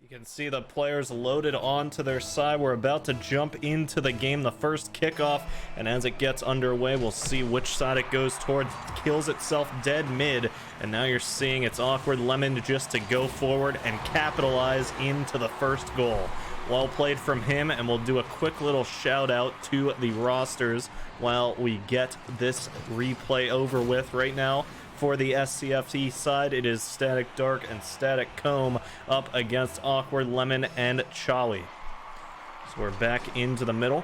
You can see the players loaded onto their side. We're about to jump into the game, the first kickoff, and as it gets underway, we'll see which side it goes towards. Kills itself dead mid, and now you're seeing it's Awkward Lemon just to go forward and capitalize into the first goal. Well played from him, and we'll do a quick little shout out to the rosters while we get this replay over with. Right now, for the SCFE side, it is Static Dark and Static Comb up against Awkward Lemon and Charlie. So we're back into the middle.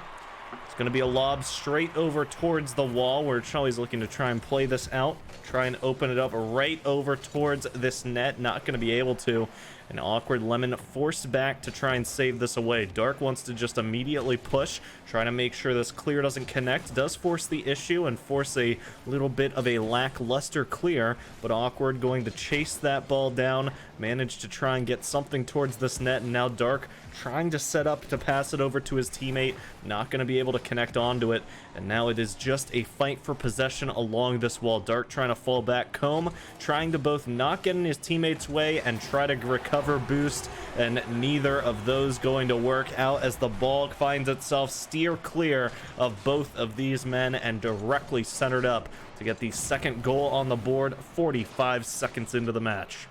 It's going to be a lob straight over towards the wall where Charlie's looking to try and play this out. Try and open it up right over towards this net. Not going to be able to. And Awkward Lemon forced back to try and save this away. Dark wants to just immediately push, trying to make sure this clear doesn't connect. Does force the issue and force a little bit of a lackluster clear, but Awkward going to chase that ball down, manage to try and get something towards this net, and now Dark trying to set up to pass it over to his teammate, not going to be able to connect onto it, and now it is just a fight for possession along this wall. Dark trying to fall back, Comb trying to both not get in his teammate's way and try to recover boost, and neither of those going to work out as the ball finds itself steer clear of both of these men and directly centered up to get the second goal on the board 45 seconds into the match.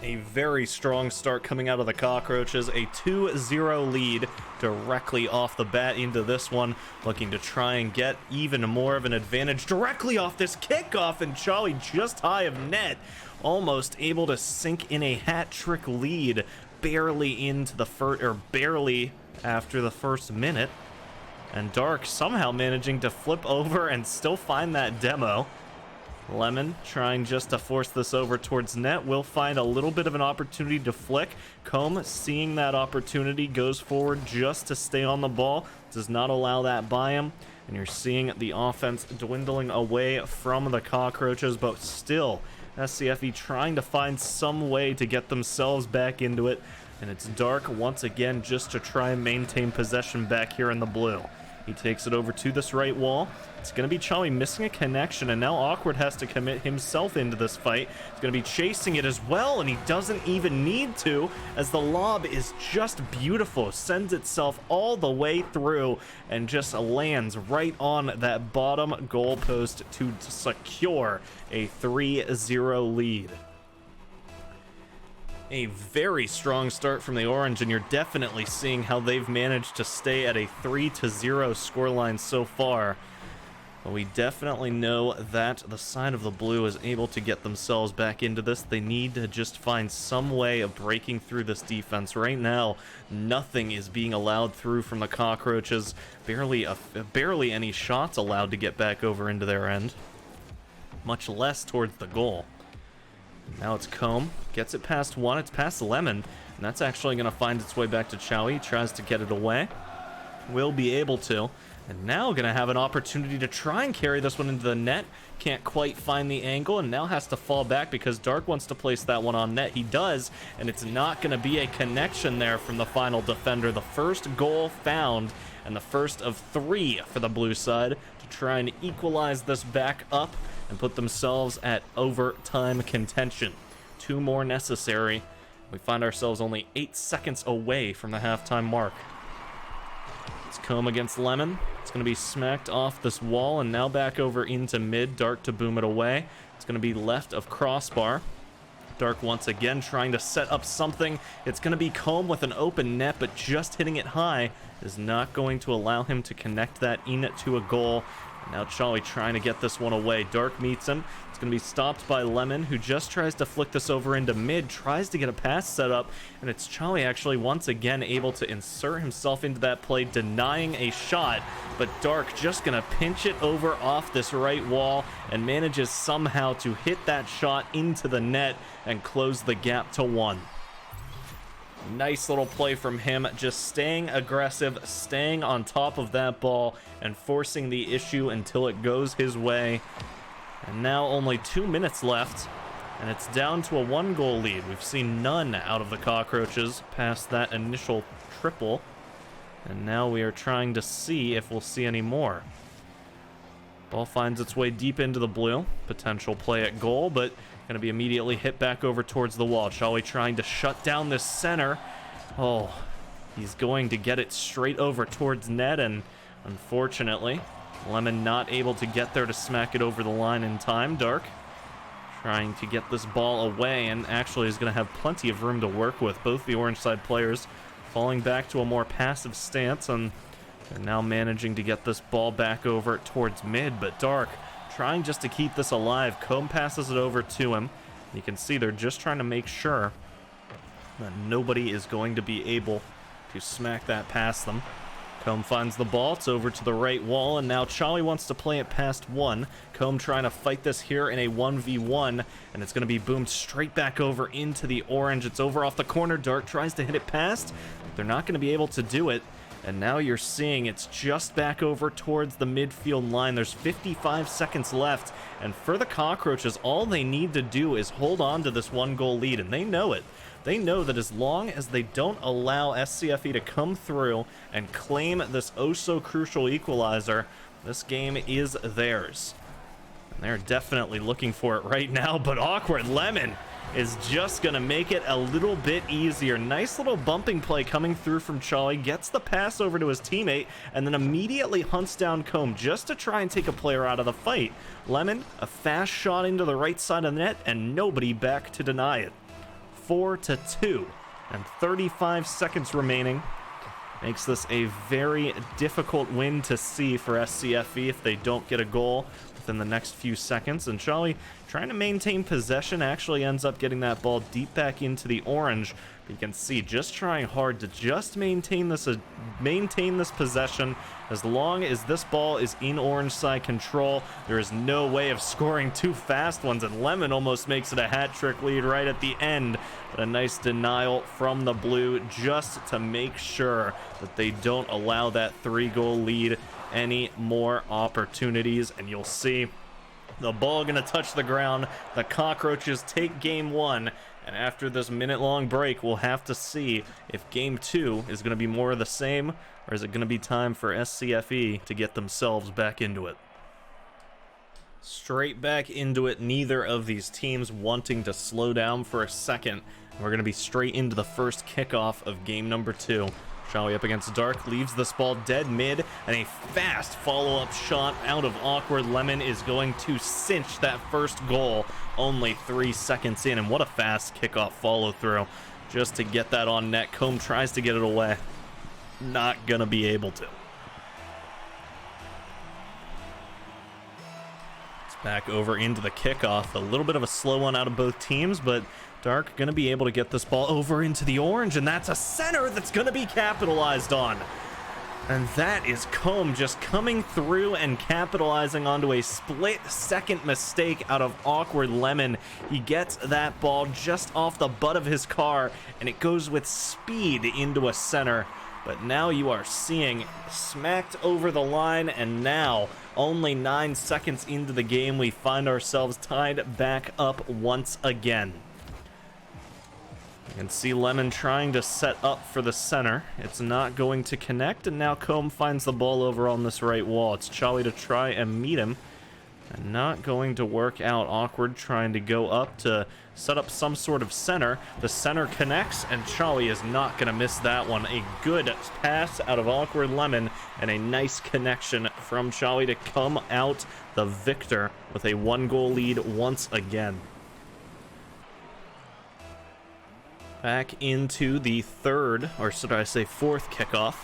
A very strong start coming out of the Cockroaches, a 2-0 lead directly off the bat into this one, looking to try and get even more of an advantage directly off this kickoff, and Charlie just high of net, almost able to sink in a hat trick lead, barely into the first, or barely after the first minute, and Dark somehow managing to flip over and still find that demo. Lemon trying just to force this over towards net, will find a little bit of an opportunity to flick. Comb seeing that opportunity goes forward just to stay on the ball, does not allow that by him, and you're seeing the offense dwindling away from the Cockroaches, but still SCFE trying to find some way to get themselves back into it, and it's Dark once again just to try and maintain possession back here in the blue. He takes it over to this right wall. It's going to be Charlie missing a connection, and now Awkward has to commit himself into this fight. He's going to be chasing it as well, and he doesn't even need to, as the lob is just beautiful. Sends itself all the way through and just lands right on that bottom goalpost to secure a 3-0 lead. A very strong start from the Orange, and you're definitely seeing how they've managed to stay at a 3-0 scoreline so far. But we definitely know that the side of the Blue is able to get themselves back into this. They need to just find some way of breaking through this defense. Right now, nothing is being allowed through from the Cockroaches. Barely any shots allowed to get back over into their end, much less towards the goal. Now it's Comb, gets it past one, it's past Lemon, and that's actually going to find its way back to Chowie. Tries to get it away, will be able to, and now going to have an opportunity to try and carry this one into the net. Can't quite find the angle, and now has to fall back because Dark wants to place that one on net. He does, and it's not going to be a connection there from the final defender. The first goal found, and the first of 3 for the Blue side to try and equalize this back up and put themselves at overtime contention. 2 more necessary. We find ourselves only 8 seconds away from the halftime mark. It's Comb against Lemon. It's going to be smacked off this wall and now back over into mid. Dark to boom it away. It's going to be left of crossbar. Dark once again trying to set up something. It's going to be Comb with an open net, but just hitting it high is not going to allow him to connect that into a goal. And now Charlie trying to get this one away. Dark meets him. It's going to be stopped by Lemon, who just tries to flick this over into mid, tries to get a pass set up, and it's Charlie actually once again able to insert himself into that play, denying a shot, but Dark just going to pinch it over off this right wall and manages somehow to hit that shot into the net and close the gap to 1. Nice little play from him, just staying aggressive, staying on top of that ball, and forcing the issue until it goes his way. And now only 2 minutes left, and it's down to a 1-goal lead. We've seen none out of the Cockroaches past that initial triple, and now we are trying to see if we'll see any more. Ball finds its way deep into the Blue. Potential play at goal, but Gonna be immediately hit back over towards the wall. Charlie trying to shut down this center. Oh, he's going to get it straight over towards net, and unfortunately, Lemon not able to get there to smack it over the line in time. Dark trying to get this ball away, and actually is going to have plenty of room to work with. Both the orange side players falling back to a more passive stance, and they're now managing to get this ball back over towards mid, but Dark trying just to keep this alive. Comb passes it over to him. You can see they're just trying to make sure that nobody is going to be able to smack that past them. Comb finds the ball. It's over to the right wall, and now Charlie wants to play it past one. Comb trying to fight this here in a 1v1, and it's going to be boomed straight back over into the orange. It's over off the corner. Dark tries to hit it past. They're not going to be able to do it. And now you're seeing it's just back over towards the midfield line. There's 55 seconds left. And for the Cockroaches, all they need to do is hold on to this 1-goal lead. And they know it. They know that as long as they don't allow SCFE to come through and claim this oh-so-crucial equalizer, this game is theirs. And they're definitely looking for it right now. But Awkward Lemon is just going to make it a little bit easier. Nice little bumping play coming through from Charlie. Gets the pass over to his teammate and then immediately hunts down Comb just to try and take a player out of the fight. Lemon, a fast shot into the right side of the net and nobody back to deny it. 4-2 and 35 seconds remaining. Makes this a very difficult win to see for SCFE if they don't get a goal within the next few seconds. And Charlie, trying to maintain possession, actually ends up getting that ball deep back into the orange. But you can see just trying hard to just maintain this possession. As long as this ball is in orange side control, there is no way of scoring two fast ones, and Lemon almost makes it a hat-trick lead right at the end. But a nice denial from the blue just to make sure that they don't allow that 3-goal lead any more opportunities. And you'll see the ball gonna touch the ground. The Cockroaches take game one, and after this minute-long break, we'll have to see if game two is gonna be more of the same, or is it gonna be time for SCFE to get themselves back into it. Straight back into it, neither of these teams wanting to slow down for a second. We're gonna be straight into the first kickoff of game number 2. Charlie up against Dark, leaves this ball dead mid, and a fast follow-up shot out of Awkward Lemon is going to cinch that first goal only 3 seconds in. And what a fast kickoff follow-through just to get that on net. Comb tries to get it away. Not gonna be able to. It's back over into the kickoff. A little bit of a slow one out of both teams, but Dark gonna be able to get this ball over into the orange, and that's a center that's gonna be capitalized on. And that is Comb just coming through and capitalizing onto a split-second mistake out of Awkward Lemon. He gets that ball just off the butt of his car, and it goes with speed into a center. But now you are seeing smacked over the line, and now, only 9 seconds into the game, we find ourselves tied back up once again. You can see Lemon trying to set up for the center. It's not going to connect, and now Comb finds the ball over on this right wall. It's Charlie to try and meet him, and not going to work out. Awkward trying to go up to set up some sort of center. The center connects, and Charlie is not going to miss that one. A good pass out of Awkward Lemon, and a nice connection from Charlie to come out the victor with a 1-goal lead once again. Back into the third, or should I say fourth kickoff.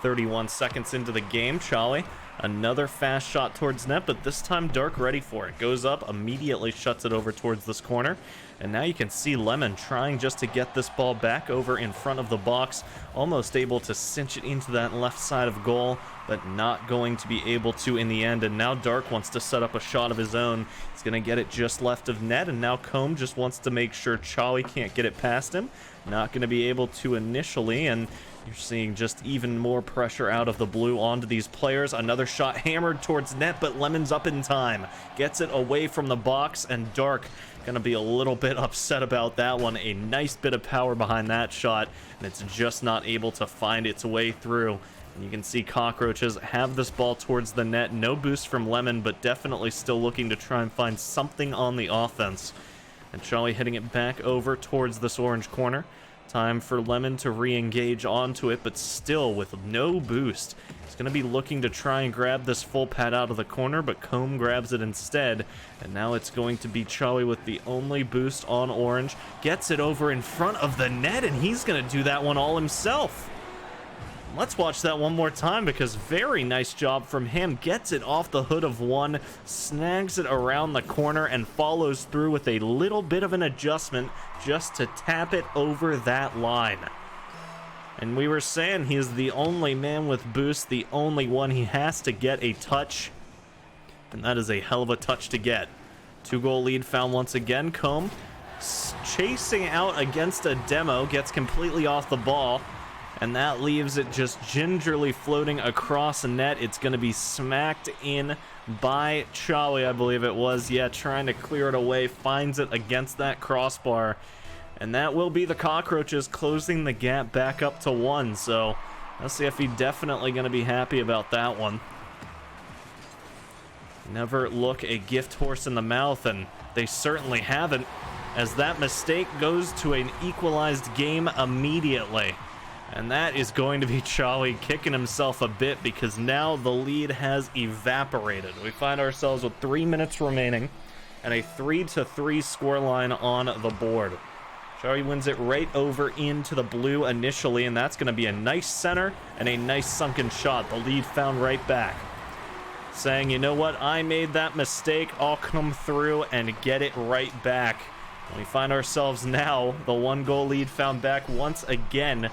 31 seconds into the game. Charlie, another fast shot towards net, but this time Dark ready for it. Goes up, immediately shuts it over towards this corner. And now you can see Lemon trying just to get this ball back over in front of the box. Almost able to cinch it into that left side of goal, but not going to be able to in the end. And now Dark wants to set up a shot of his own. He's going to get it just left of net, and now Comb just wants to make sure Charlie can't get it past him. Not going to be able to initially, and you're seeing just even more pressure out of the blue onto these players. Another shot hammered towards net, but Lemon's up in time. Gets it away from the box, and Dark gonna be a little bit upset about that one. A nice bit of power behind that shot, and it's just not able to find its way through. And you can see Cockroaches have this ball towards the net. No boost from Lemon, but definitely still looking to try and find something on the offense. And Charlie hitting it back over towards this orange corner. Time for Lemon to re-engage onto it, but still with no boost. He's going to be looking to try and grab this full pad out of the corner, but Comb grabs it instead. And now it's going to be Charlie with the only boost on orange. Gets it over in front of the net, and he's going to do that one all himself. Let's watch that one more time, because very nice job from him. Gets it off the hood of one, snags it around the corner, and follows through with a little bit of an adjustment just to tap it over that line. And we were saying he is the only man with boost, the only one he has to get a touch. And that is a hell of a touch to get. 2-goal lead found once again. Comb chasing out against a demo, gets completely off the ball. And that leaves it just gingerly floating across the net. It's going to be smacked in by Charlie, I believe it was. Yeah, trying to clear it away. Finds it against that crossbar. And that will be the Cockroaches closing the gap back up to 1. So SCFE definitely going to be happy about that one. Never look a gift horse in the mouth, and they certainly haven't, as that mistake goes to an equalized game immediately. And that is going to be Charlie kicking himself a bit, because now the lead has evaporated. We find ourselves with 3 minutes remaining and a 3-3 scoreline on the board. Charlie wins it right over into the blue initially, and that's going to be a nice center and a nice sunken shot. The lead found right back. Saying, you know what, I made that mistake, I'll come through and get it right back. And we find ourselves now, the 1-goal lead found back once again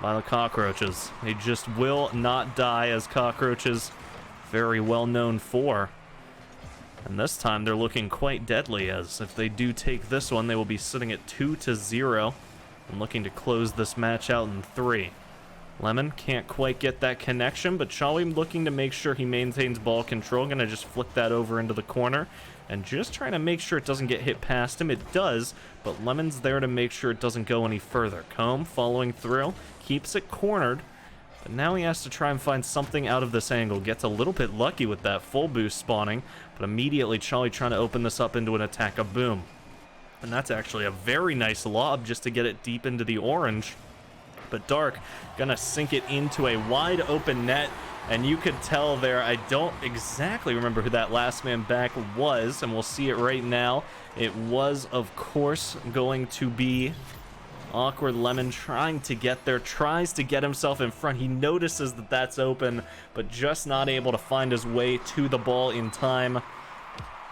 by the Cockroaches. They just will not die, as Cockroaches very well known for. And this time they're looking quite deadly, as if they do take this one, they will be sitting at 2-0 and looking to close this match out in 3. Lemon can't quite get that connection, but Charlie looking to make sure he maintains ball control. Gonna just flick that over into the corner and just trying to make sure it doesn't get hit past him. It does, but Lemon's there to make sure it doesn't go any further. Comb following through, keeps it cornered, but now he has to try and find something out of this angle. Gets a little bit lucky with that full boost spawning, but immediately Charlie trying to open this up into an attack of boom. And that's actually a very nice lob just to get it deep into the orange. But Dark gonna sink it into a wide open net, and you could tell there, I don't exactly remember who that last man back was, and we'll see it right now. It was, of course, going to be Awkward Lemon trying to get there, tries to get himself in front. He notices that that's open, but just not able to find his way to the ball in time.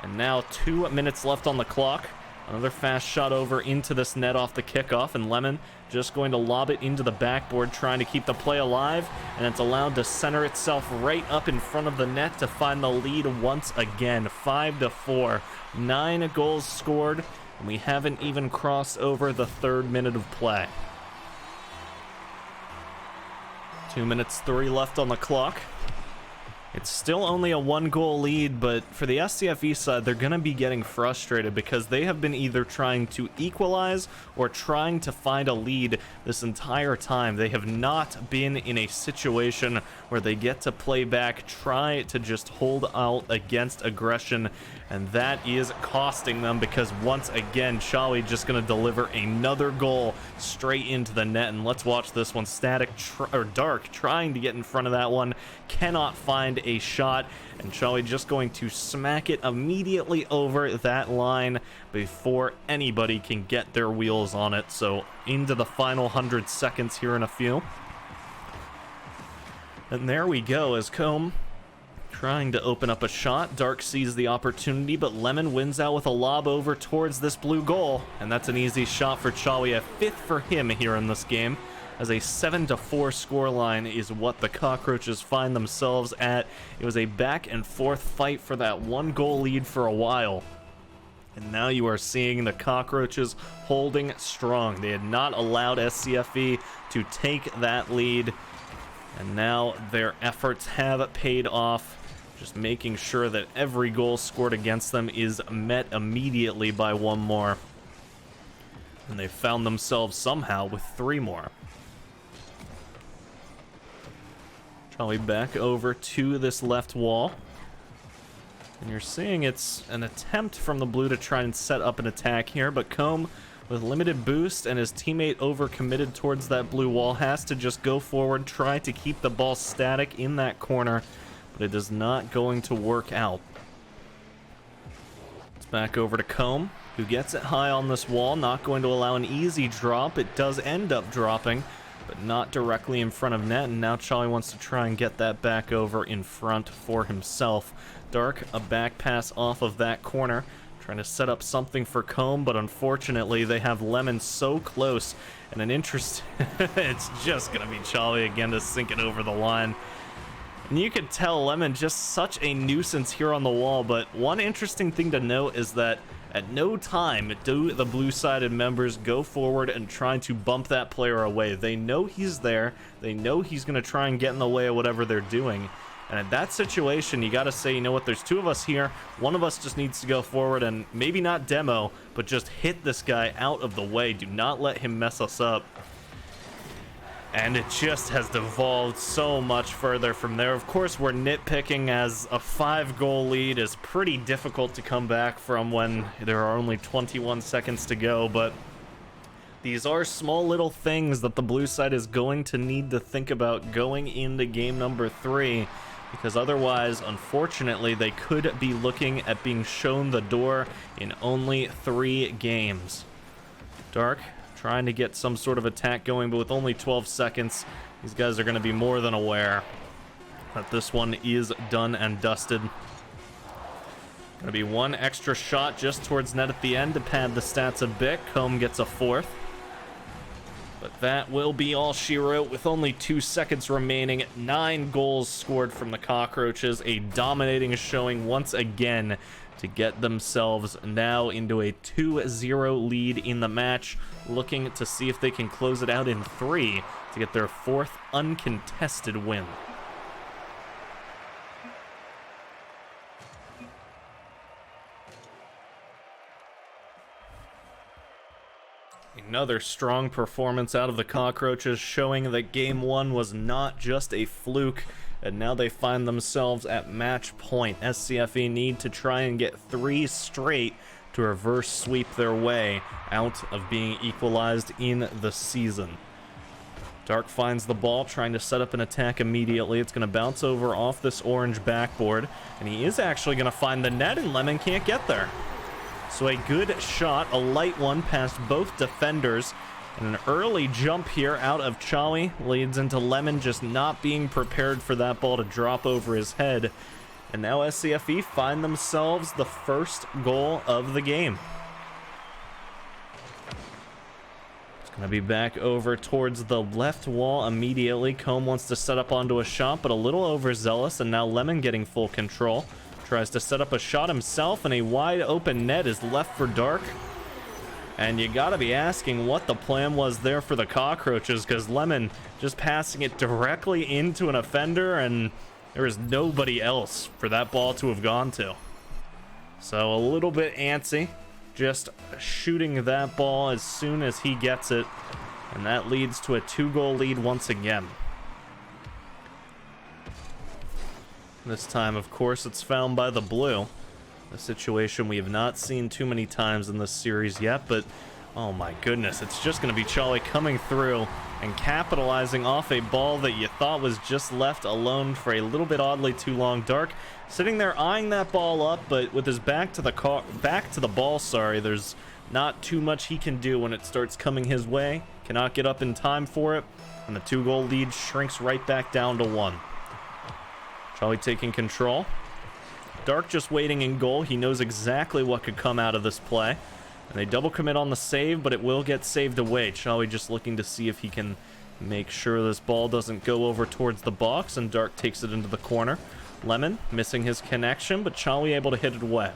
And now 2 minutes left on the clock. Another fast shot over into this net off the kickoff, and Lemon just going to lob it into the backboard, trying to keep the play alive, and it's allowed to center itself right up in front of the net to find the lead once again. 5-4, 9 goals scored, and we haven't even crossed over the 3rd minute of play. 2 minutes 3 left on the clock. It's still only a 1-goal lead, but for the SCFE side, they're going to be getting frustrated because they have been either trying to equalize or trying to find a lead this entire time. They have not been in a situation where they get to play back, try to just hold out against aggression, and that is costing them because once again, Charlie just going to deliver another goal straight into the net. And let's watch this one. Dark trying to get in front of that one, cannot find a shot, and Charlie just going to smack it immediately over that line before anybody can get their wheels on it. So into the final 100 seconds here in a few. And there we go, as Comb trying to open up a shot. Dark sees the opportunity, but Lemon wins out with a lob over towards this blue goal, and that's an easy shot for Charlie, a 5th for him here in this game, as a 7-4 scoreline is what the Cockroaches find themselves at. It was a back and forth fight for that 1-goal lead for a while, and now you are seeing the Cockroaches holding strong. They had not allowed SCFE to take that lead, and now their efforts have paid off, just making sure that every goal scored against them is met immediately by 1 more. And they found themselves somehow with 3 more. Charlie back over to this left wall. And you're seeing it's an attempt from the blue to try and set up an attack here, but Comb, with limited boost and his teammate overcommitted towards that blue wall, has to just go forward, try to keep the ball static in that corner, but it is not going to work out. It's back over to Comb, who gets it high on this wall, not going to allow an easy drop. It does end up dropping, but not directly in front of net, and now Charlie wants to try and get that back over in front for himself. Dark, a back pass off of that corner, trying to set up something for Comb, but unfortunately they have Lemon so close, and an interest it's just gonna be Charlie again to sink it over the line. And you can tell Lemon just such a nuisance here on the wall, but one interesting thing to note is that at no time do the blue-sided members go forward and try to bump that player away. They know he's there, they know he's gonna try and get in the way of whatever they're doing. And in that situation, you gotta say, you know what, there's two of us here, one of us just needs to go forward and maybe not demo, but just hit this guy out of the way. Do not let him mess us up. And it just has devolved so much further from there. Of course, we're nitpicking, as a 5-goal lead is pretty difficult to come back from when there are only 21 seconds to go, but these are small little things that the blue side is going to need to think about going into game number 3. Because otherwise, unfortunately, they could be looking at being shown the door in only 3 games. Dark trying to get some sort of attack going, but with only 12 seconds, these guys are going to be more than aware that this one is done and dusted. Going to be one extra shot just towards net at the end to pad the stats a bit. Comb gets a 4th. But that will be all she wrote with only 2 seconds remaining. 9 goals scored from the Cockroaches. A dominating showing once again to get themselves now into a 2-0 lead in the match. Looking to see if they can close it out in 3 to get their 4th uncontested win. Another strong performance out of the Cockroaches, showing that game 1 was not just a fluke, and now they find themselves at match point. SCFE need to try and get 3 straight to reverse sweep their way out of being equalized in the season. Dark finds the ball, trying to set up an attack immediately. It's going to bounce over off this orange backboard, and he is actually going to find the net, and Lemon can't get there. So a good shot, a light one past both defenders, and an early jump here out of Chawi leads into Lemon just not being prepared for that ball to drop over his head. And now SCFE find themselves the first goal of the game. It's going to be back over towards the left wall immediately. Comb wants to set up onto a shot, but a little overzealous, and now Lemon getting full control. Tries to set up a shot himself, and a wide open net is left for Dark. And you gotta be asking what the plan was there for the Cockroaches, because Lemon just passing it directly into an offender, and there is nobody else for that ball to have gone to. So a little bit antsy, just shooting that ball as soon as he gets it, and that leads to a 2-goal lead once again. This time, of course, it's found by the blue. A situation we have not seen too many times in this series yet, but oh my goodness, it's just going to be Charlie coming through and capitalizing off a ball that you thought was just left alone for a little bit oddly too long. Dark sitting there eyeing that ball up, but with his back to the ball, there's not too much he can do when it starts coming his way. Cannot get up in time for it, and the 2-goal lead shrinks right back down to 1. Charlie taking control. Dark just waiting in goal. He knows exactly what could come out of this play. And they double commit on the save, but it will get saved away. Charlie just looking to see if he can make sure this ball doesn't go over towards the box, and Dark takes it into the corner. Lemon missing his connection, but Charlie able to hit it away.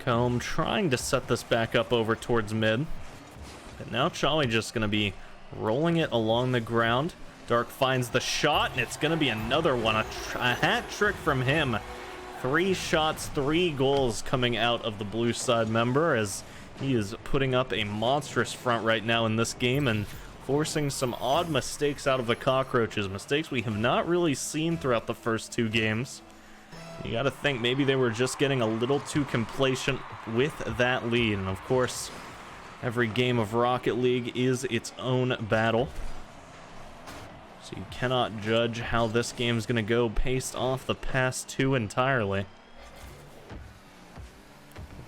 Comb trying to set this back up over towards mid. But now Charlie just going to be rolling it along the ground. Dark finds the shot, and it's going to be another one. A hat trick from him. 3 shots, 3 goals coming out of the blue side member, as he is putting up a monstrous front right now in this game and forcing some odd mistakes out of the Cockroaches. Mistakes we have not really seen throughout the first 2 games. You got to think maybe they were just getting a little too complacent with that lead. And of course, every game of Rocket League is its own battle. So you cannot judge how this game is going to go based off the past two entirely.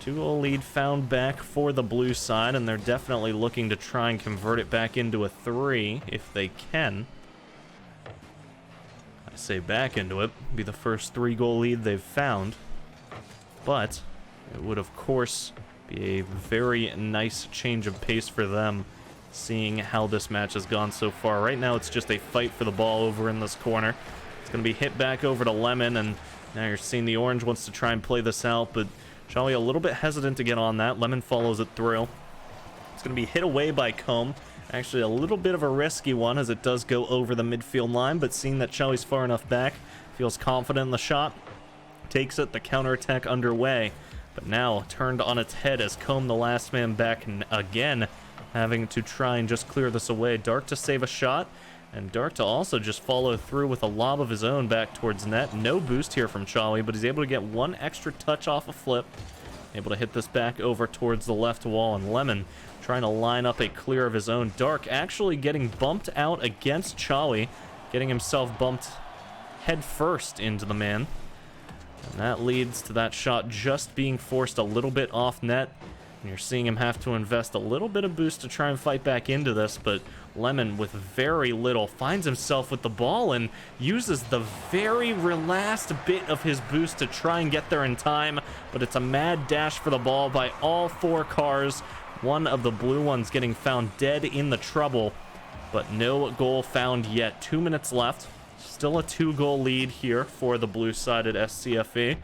2-goal lead found back for the blue side, and they're definitely looking to try and convert it back into a 3 if they can. I say back into it, be the first 3-goal lead they've found. But it would, of course, be a very nice change of pace for them, seeing how this match has gone so far. Right now, it's just a fight for the ball over in this corner. It's going to be hit back over to Lemon, and now you're seeing the orange wants to try and play this out, but Charlie a little bit hesitant to get on that. Lemon follows it through. It's going to be hit away by Combe. Actually, a little bit of a risky one as it does go over the midfield line, but seeing that Charlie's far enough back, feels confident in the shot, takes it, the counterattack underway, but now turned on its head as Combe, the last man back, again having to try and just clear this away. Dark to save a shot, and Dark to also just follow through with a lob of his own back towards net. No boost here from Charlie, but he's able to get one extra touch off a flip. Able to hit this back over towards the left wall, and Lemon trying to line up a clear of his own. Dark actually getting bumped out against Charlie, getting himself bumped head first into the man. And that leads to that shot just being forced a little bit off net. And you're seeing him have to invest a little bit of boost to try and fight back into this, but Lemon, with very little, finds himself with the ball and uses the very last bit of his boost to try and get there in time, but it's a mad dash for the ball by all 4 cars. One of the blue ones getting found dead in the trouble, but no goal found yet. 2 minutes left. Still a 2-goal lead here for the blue-sided SCFE.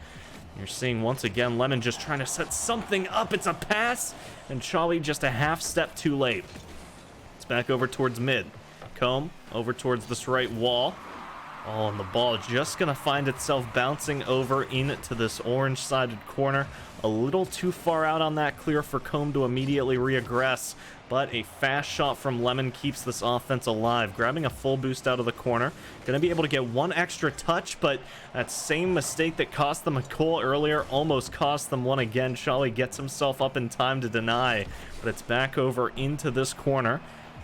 You're seeing once again Lemon just trying to set something up. It's a pass, and Charlie just a half step too late. It's back over towards mid. Combe over towards this right wall. Oh, and the ball just going to find itself bouncing over into this orange-sided corner. A little too far out on that clear for Combe to immediately reaggress, but a fast shot from Lemon keeps this offense alive. Grabbing a full boost out of the corner. Going to be able to get one extra touch, but that same mistake that cost them a goal earlier almost cost them one again. Charlie gets himself up in time to deny, but it's back over into this corner.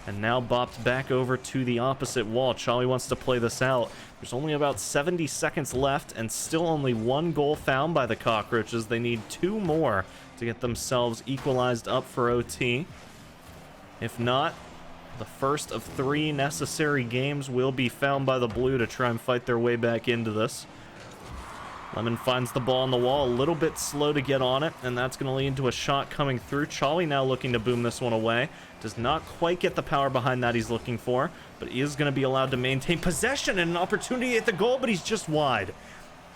And now bopped back over to the opposite wall. Charlie wants to play this out. There's only about 70 seconds left and still only 1 goal found by the Cockroaches. They need 2 more to get themselves equalized up for OT. If not, the first of 3 necessary games will be found by the blue to try and fight their way back into this. Lemon finds the ball on the wall, a little bit slow to get on it, and that's going to lead to a shot coming through. Charlie now looking to boom this one away. Does not quite get the power behind that he's looking for, but he is going to be allowed to maintain possession and an opportunity at the goal, but he's just wide.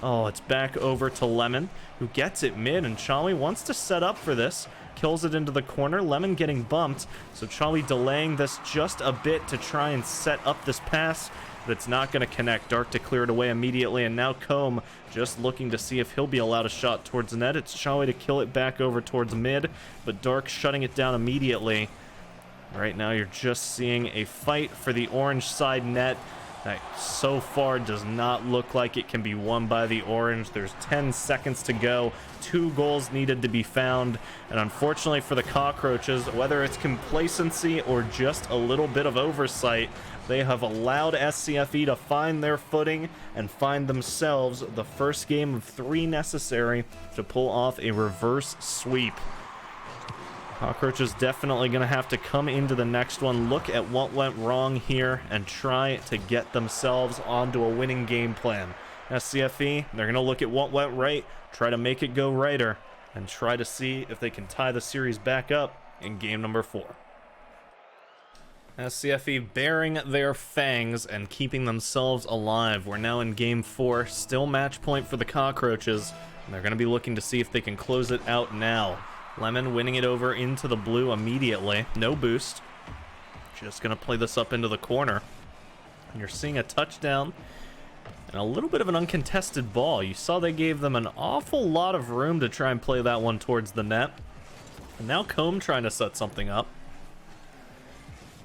Oh, it's back over to Lemon, who gets it mid, and Charlie wants to set up for this. Kills it into the corner. Lemon getting bumped, so Charlie delaying this just a bit to try and set up this pass, but it's not going to connect. Dark to clear it away immediately, and now Combe just looking to see if he'll be allowed a shot towards the net. It's Charlie to kill it back over towards mid, but Dark shutting it down immediately. Right now you're just seeing a fight for the orange side net that so far does not look like it can be won by the orange. There's 10 seconds to go. 2 goals needed to be found, and unfortunately for the Cockroaches, whether it's complacency or just a little bit of oversight, they have allowed SCFE to find their footing and find themselves the first game of 3 necessary to pull off a reverse sweep. Cockroaches definitely going to have to come into the next one, look at what went wrong here, and try to get themselves onto a winning game plan. SCFE, they're going to look at what went right, try to make it go righter, and try to see if they can tie the series back up in game number 4. SCFE bearing their fangs and keeping themselves alive. We're now in game 4, still match point for the Cockroaches, and they're going to be looking to see if they can close it out now. Lemon winning it over into the blue immediately. No boost. Just going to play this up into the corner. And you're seeing a touchdown and a little bit of an uncontested ball. You saw they gave them an awful lot of room to try and play that one towards the net. And now Combe trying to set something up.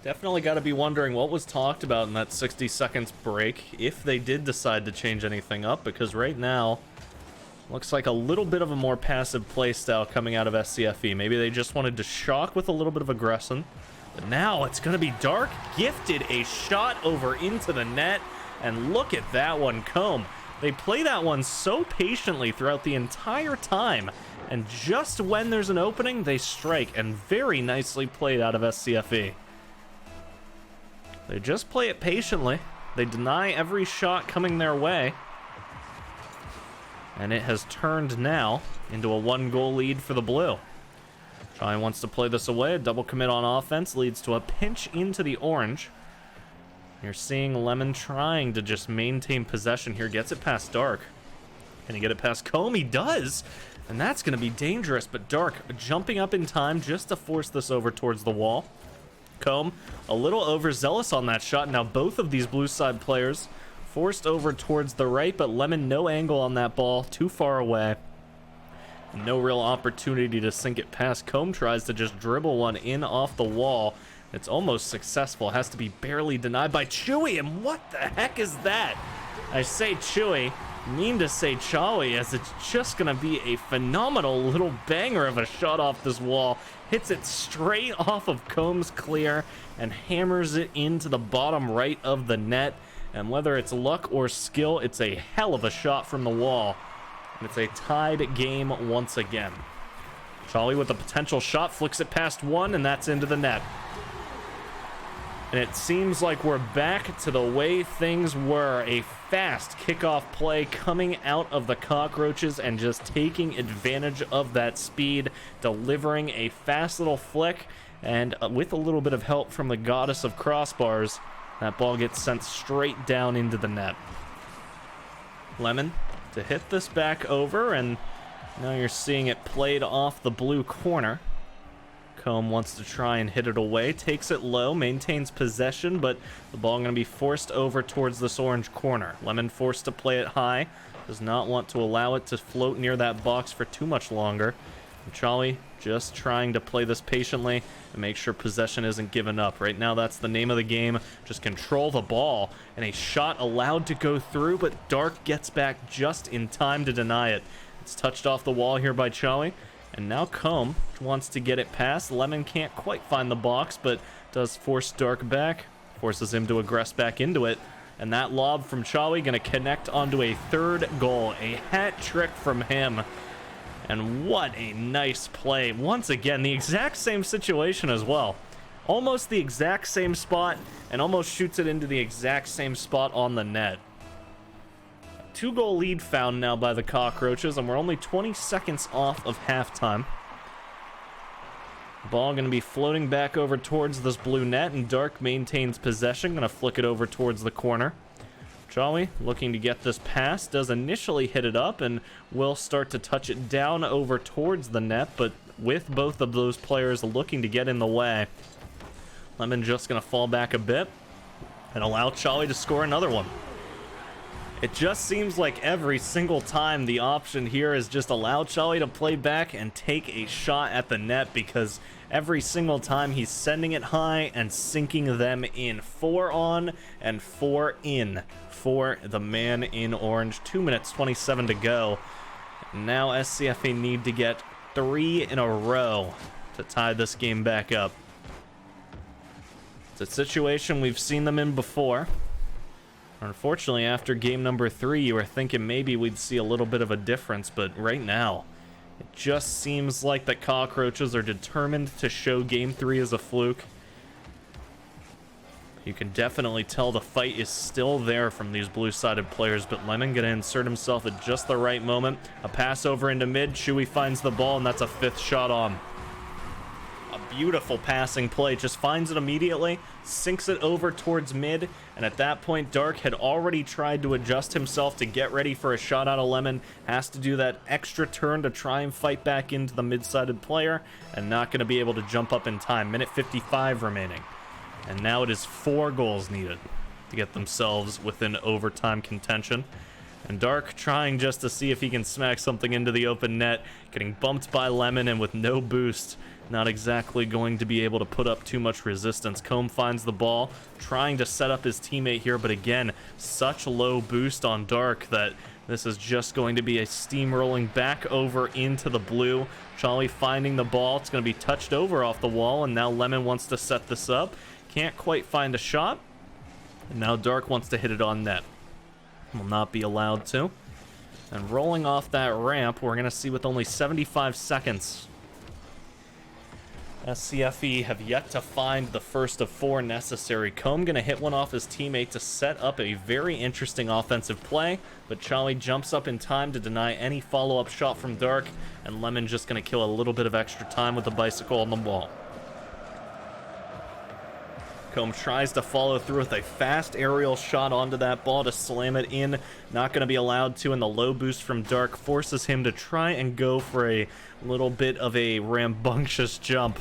Definitely got to be wondering what was talked about in that 60 seconds break, if they did decide to change anything up, because right now, looks like a little bit of a more passive playstyle coming out of SCFE. Maybe they just wanted to shock with a little bit of aggression. But now it's going to be Dark gifted a shot over into the net. And look at that one, Comb. They play that one so patiently throughout the entire time. And just when there's an opening, they strike. And very nicely played out of SCFE. They just play it patiently. They deny every shot coming their way. And it has turned now into a 1-goal lead for the blue. Charlie wants to play this away. A double commit on offense leads to a pinch into the orange. You're seeing Lemon trying to just maintain possession here. Gets it past Dark. Can he get it past Comb? He does! And that's going to be dangerous, but Dark jumping up in time just to force this over towards the wall. Comb a little overzealous on that shot. Now both of these blue side players forced over towards the right, but Lemon no angle on that ball, too far away. No real opportunity to sink it past. Comb tries to just dribble one in off the wall. It's almost successful. Has to be barely denied by Chewy, and what the heck is that? I say Chewy, mean to say Chawi, as it's just gonna be a phenomenal little banger of a shot off this wall. Hits it straight off of Comb's clear and hammers it into the bottom right of the net. And whether it's luck or skill, it's a hell of a shot from the wall. And it's a tied game once again. Charlie with a potential shot, flicks it past one, and that's into the net. And it seems like we're back to the way things were. A fast kickoff play coming out of the Cockroaches and just taking advantage of that speed, delivering a fast little flick, and with a little bit of help from the goddess of crossbars, that ball gets sent straight down into the net. Lemon to hit this back over, and now you're seeing it played off the blue corner. Comb wants to try and hit it away, takes it low, maintains possession, but the ball going to be forced over towards this orange corner. Lemon forced to play it high, does not want to allow it to float near that box for too much longer. And Charlie just trying to play this patiently and make sure possession isn't given up. Right now, that's the name of the game. Just control the ball, and a shot allowed to go through, but Dark gets back just in time to deny it. It's touched off the wall here by Charlie. And now Comb wants to get it past. Lemon can't quite find the box, but does force Dark back. Forces him to aggress back into it. And that lob from Charlie going to connect onto a third goal. A hat trick from him. And what a nice play. Once again, the exact same situation as well. Almost the exact same spot, and almost shoots it into the exact same spot on the net. 2-goal lead found now by the Cockroaches, and we're only 20 seconds off of halftime. Ball going to be floating back over towards this blue net, and Dark maintains possession. Going to flick it over towards the corner. Charlie looking to get this pass, does initially hit it up, and will start to touch it down over towards the net, but with both of those players looking to get in the way, Lemon just going to fall back a bit and allow Charlie to score another one. It just seems like every single time the option here is just allow Charlie to play back and take a shot at the net, because every single time he's sending it high and sinking them in. 4 on and 4 in for the man in orange. 2 minutes 27 to go. Now SCFE need to get 3 in a row to tie this game back up. It's a situation we've seen them in before. Unfortunately, after game number 3, you were thinking maybe we'd see a little bit of a difference, but right now, it just seems like the Cockroaches are determined to show game 3 as a fluke. You can definitely tell the fight is still there from these blue-sided players, but Lemon gonna insert himself at just the right moment. A pass over into mid, Chewy finds the ball, and that's a 5th shot on. A beautiful passing play, just finds it immediately, sinks it over towards mid, and at that point Dark had already tried to adjust himself to get ready for a shot out of Lemon, has to do that extra turn to try and fight back into the mid-sided player, and not going to be able to jump up in time. Minute 55 remaining, and now it is 4 goals needed to get themselves within overtime contention. And Dark trying just to see if he can smack something into the open net, getting bumped by Lemon, and with no boost, not exactly going to be able to put up too much resistance. Comb finds the ball, trying to set up his teammate here, but again, such low boost on Dark that this is just going to be a steamrolling back over into the blue. Charlie finding the ball. It's going to be touched over off the wall, and now Lemon wants to set this up. Can't quite find a shot. And now Dark wants to hit it on net. Will not be allowed to. And rolling off that ramp, we're going to see with only 75 seconds. SCFE have yet to find the first of 4 necessary. Comb going to hit one off his teammate to set up a very interesting offensive play, but Charlie jumps up in time to deny any follow-up shot from Dark, and Lemon just going to kill a little bit of extra time with the bicycle on the ball. Comb tries to follow through with a fast aerial shot onto that ball to slam it in. Not going to be allowed to, and the low boost from Dark forces him to try and go for a little bit of a rambunctious jump.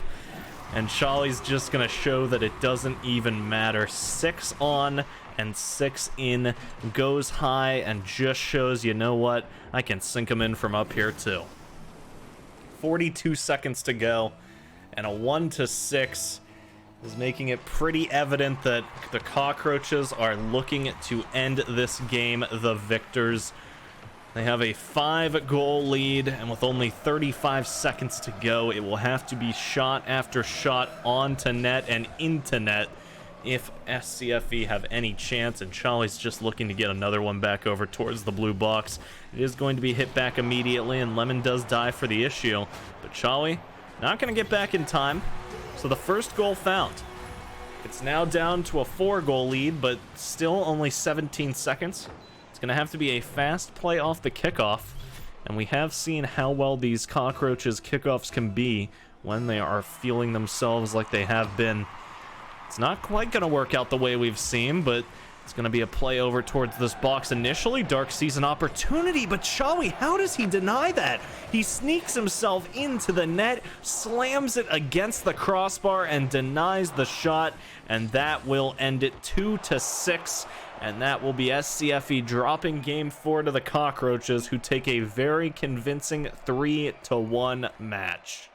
And Charlie's just going to show that it doesn't even matter. 6 on and 6 in. Goes high and just shows, you know what, I can sink him in from up here too. 42 seconds to go, and a 1-6 is making it pretty evident that the Cockroaches are looking to end this game the victors. They have a 5-goal lead, and with only 35 seconds to go, it will have to be shot after shot onto net and into net if SCFE have any chance, and Charlie's just looking to get another one back over towards the blue box. It is going to be hit back immediately, and Lemon does die for the issue, but Charlie not going to get back in time. So the first goal found. It's now down to a 4-goal lead, but still only 17 seconds. It's going to have to be a fast play off the kickoff, and we have seen how well these Cockroaches kickoffs can be when they are feeling themselves like they have been. It's not quite going to work out the way we've seen, but it's going to be a play over towards this box initially. Dark sees an opportunity, but Charlie, how does he deny that? He sneaks himself into the net, slams it against the crossbar, and denies the shot, and that will end it 2-6, and that will be SCFE dropping Game 4 to the Cockroaches, who take a very convincing 3-1 match.